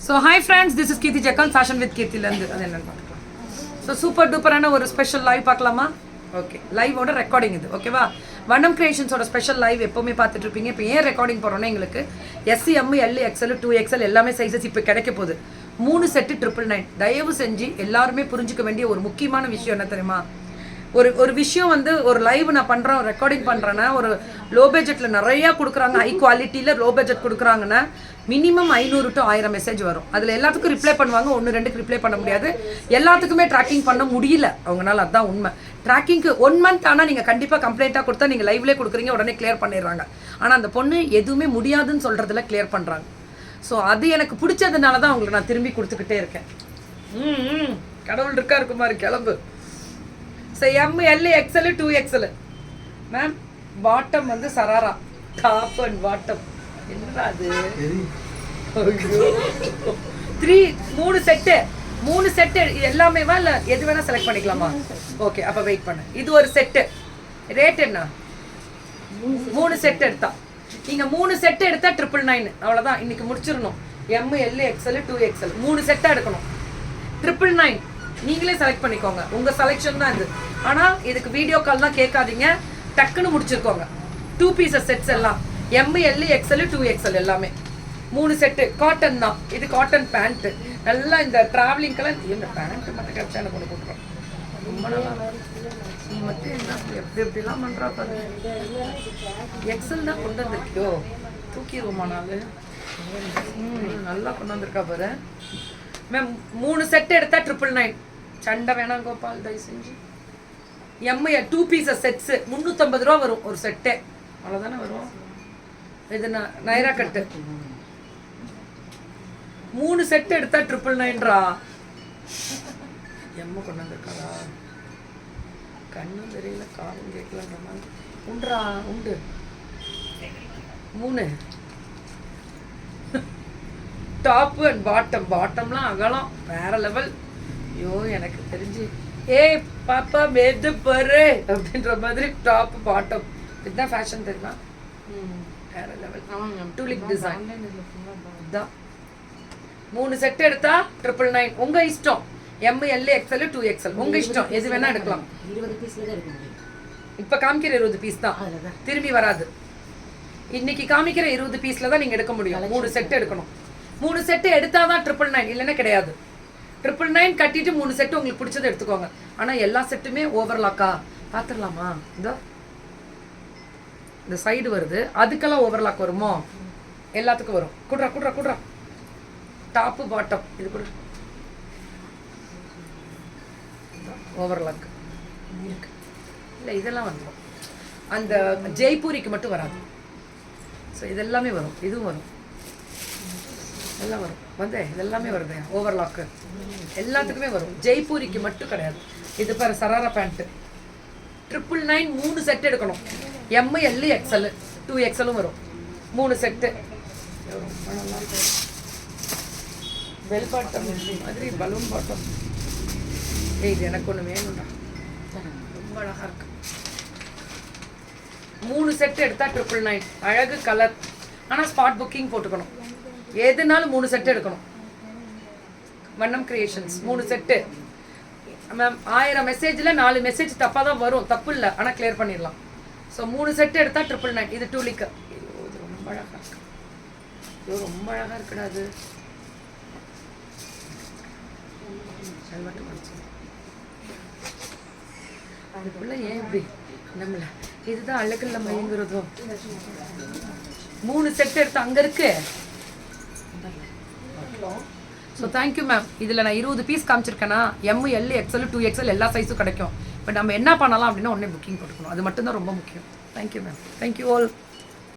So hi friends, this is Keerthi ஜக்கால் fashion with கீர்த்திலேருந்து. அது என்னென்னு பார்க்கலாம். ஸோ சூப்பர் டூப்பரான ஒரு ஸ்பெஷல் லைவ் பார்க்கலாமா? ஓகே, லைவோட ரெக்கார்டிங் இது, ஓகேவா? வண்ணம் கிரியேஷன்ஸோட ஸ்பெஷல் லைவ் எப்போவுமே பார்த்துட்டு இருப்பீங்க. இப்போ ஏன் ரெக்கார்டிங் போகிறோன்னா, எங்களுக்கு SC, M, L, XL, 2XL எல்லாமே சைஸஸ் இப்போ கிடைக்க போகுது. 3 செட்டு 999. தயவு செஞ்சு எல்லாருமே புரிஞ்சுக்க வேண்டிய ஒரு முக்கியமான விஷயம் என்ன தெரியுமா? ஒரு விஷயம் வந்து ஒரு லைவ் நான் பண்ணுறேன், ரெக்கார்டிங் பண்ணுறேன்னா, ஒரு லோ பட்ஜெட்டில் நிறையா கொடுக்குறாங்க, ஹை குவாலிட்டியில் லோ பட்ஜெட் கொடுக்குறாங்கன்னா மினிமம் 500 to 1000 மெசேஜ் வரும். அதில் எல்லாத்துக்கும் ரிப்ளை பண்ணுவாங்க, 1-2க்கு ரிப்ளை பண்ண முடியாது. எல்லாத்துக்குமே ட்ராக்கிங் பண்ண முடியல அவங்களால, அதுதான் உண்மை. ட்ராக்கிங்க்கு 1 month ஆனால் நீங்கள் கண்டிப்பாக கம்ப்ளைண்ட்டாக கொடுத்தா நீங்கள் லைவ்லேயே கொடுக்குறீங்க, உடனே கிளியர் பண்ணிடுறாங்க. ஆனால் அந்த பொண்ணு எதுவுமே முடியாதுன்னு சொல்கிறதுல கிளியர் பண்ணுறாங்க. ஸோ அது எனக்கு பிடிச்சதுனால தான் அவங்களுக்கு நான் திரும்பி கொடுத்துக்கிட்டே இருக்கேன். கடவுள் இருக்கா இருக்குமாறு கிளம்பு. So M, L, XL, 2XL ma'am. Bottom வந்து சராரா, டாப் அண்ட் பாட்டம். என்னடா அது? 3 செட்டு எல்லாமேவா இல்லை எது வேணால் செலக்ட் பண்ணிக்கலாமா? ஓகே, அப்போ வெயிட் பண்ணு. இது ஒரு செட்டு ரேட் என்ன? 3 செட் எடுத்தா நீங்கள் 3 செட்டு எடுத்தால் 999. அவ்வளோதான், இன்னைக்கு முடிச்சிடணும். எம், எல், எக்ஸ்எல், 2XL 3 செட்டாக எடுக்கணும். 999 நீங்களே செலக்ட் பண்ணிக்கோங்க, உங்கள் செலெக்ஷன் தான் இது. ஆனால் இதுக்கு வீடியோ கால் தான் கேட்காதீங்க, டக்குன்னு முடிச்சிருக்கோங்க. 2 pieces செட்ஸ் எல்லாம் எம், எல், எக்ஸ்எல், 2XL எல்லாமே 3 செட்டு. காட்டன் தான் இது, காட்டன் பேண்ட்டு. நல்லா இந்த ட்ராவலிங்கெல்லாம் இந்த பேண்ட்டு மட்டும் கிடச்சா எனக்கு ஒன்று கொடுக்குறோம். ரொம்ப நல்லா நீ மட்டும் என்ன எப்படிலாம் பண்ணுறா பாரு. எக்ஸல் தான் கொண்டு வந்திருக்கியோ, தூக்கிடுவோமானாலு. நல்லா கொண்டு வந்திருக்கா பாரு மேம். 3 செட்டு எடுத்தா 999. சண்டை வேணாம் கோபால், தயவு செஞ்சு. எம், 2 pieces செட்ஸு 350 ரூபா வரும் ஒரு செட்டே, அவ்வளோதானே வரும். இது நைரா கட்டு 3 செட்டு எடுத்தா 999ரா. எம்ம கொண்டு வந்திருக்காடா, கண்ணும் தெரியல காலும் கேட்கலன்ற மாதிரி. உண்டுரா உண்டு. 3 டாப்பு அண்ட் பாட்டம். பாட்டம்லாம் அகலம் வேற லெவல். ஐயோ எனக்கு தெரிஞ்சு ஏய் பாப்பா மேது பாரு அப்படின்ற மாதிரி டாப் பாட்டம். இதுதான் ஃபேஷன் தெரியுமா? வேற லெவல். டூலிக் டிசைன் தான். 3 செட் எடுத்தா 999. உங்க இஷ்டம். எம், எல், எக்ஸ்எல், 2XL உங்க இஷ்டம், எது வேணா எடுக்கலாம். 20 பீஸ்ல தான் எடுக்க முடியும். இப்ப காமிக்கிற 20 பீஸ் தான், திரும்பி வராது. இன்னைக்கு காமிக்கிற 20 பீஸ்ல தான் நீங்க எடுக்க முடியும். 3 செட் எடுக்கணும். 3 செட்டு எடுத்தாதான் 999, இல்லைன்னா கிடையாது. 999 கட்டிட்டு 3 செட்டு உங்களுக்கு பிடிச்சதை எடுத்துக்கோங்க. ஆனா எல்லா செட்டுமே ஓவர்லாக்கா பாத்துடலாமா? இந்த சைடு வருது, அதுக்கெல்லாம் ஓவர்லாக் வருமோ? எல்லாத்துக்கும் வரும். குட்ரா டாப்பு பாட்டம் இது கூட ஓவர்லாக் இல்லை, இதெல்லாம் வந்துடும். அந்த ஜெய்ப்பூரிக்கு மட்டும் வராது. ஸோ இதெல்லாமே வரும், இதுவும் வரும், எல்லாம் வரும். இதெல்லாமே வருது ஓவர்லாக்கு, எல்லாத்துக்குமே வரும். ஜெய்ப்பூரிக்கு மட்டும் கிடையாது. இது பாரு சராரா பேண்ட்டு 999. 3 செட் எடுக்கணும். எம், எல், எக்ஸ்எல், 2XL வரும். 3 செட்டு. பெல் பாட்டம் மாதிரி பலூன் பாட்டம். இது எனக்கு ஒன்று வேணும்டா, ரொம்ப அழகா இருக்கு. 3 செட்டு எடுத்தா 999. அழகு கலர். ஆனால் ஸ்பாட் புக்கிங் போட்டுக்கணும். எதுனாலும் 3 செட்டு எடுக்கணும். வண்ணம் கிரியேஷன்ஸ் 3 செட்டு மேம். 1000 மெசேஜில் 4 மெசேஜ் தப்பாக தான் வரும், தப்பு இல்லை, ஆனால் கிளியர் பண்ணிடலாம். ஸோ 3 செட்டு எடுத்தா 999. இது டூலிக்கு. இது ரொம்ப அழகா இருக்கு. ரொம்ப அழகா இருக்குடா அது. அதுக்குள்ள ஏன் இப்படி நம்மள இதுதான் அழகுல மயங்குறதும். 3 செட் எடுத்து அங்க இருக்கு. So thank you ma'am. இதில் நான் 20 பீஸ் காமிச்சிருக்கேன்னா எம், எல், எக்ஸ்எல், 2XL எல்லா சைஸும் கிடைக்கும். பட் நம்ம என்ன பண்ணலாம் அப்படின்னா உடனே புக்கிங் போட்டுக்கணும், அது மட்டும்தான் ரொம்ப முக்கியம். Thank you ma'am. Thank you all.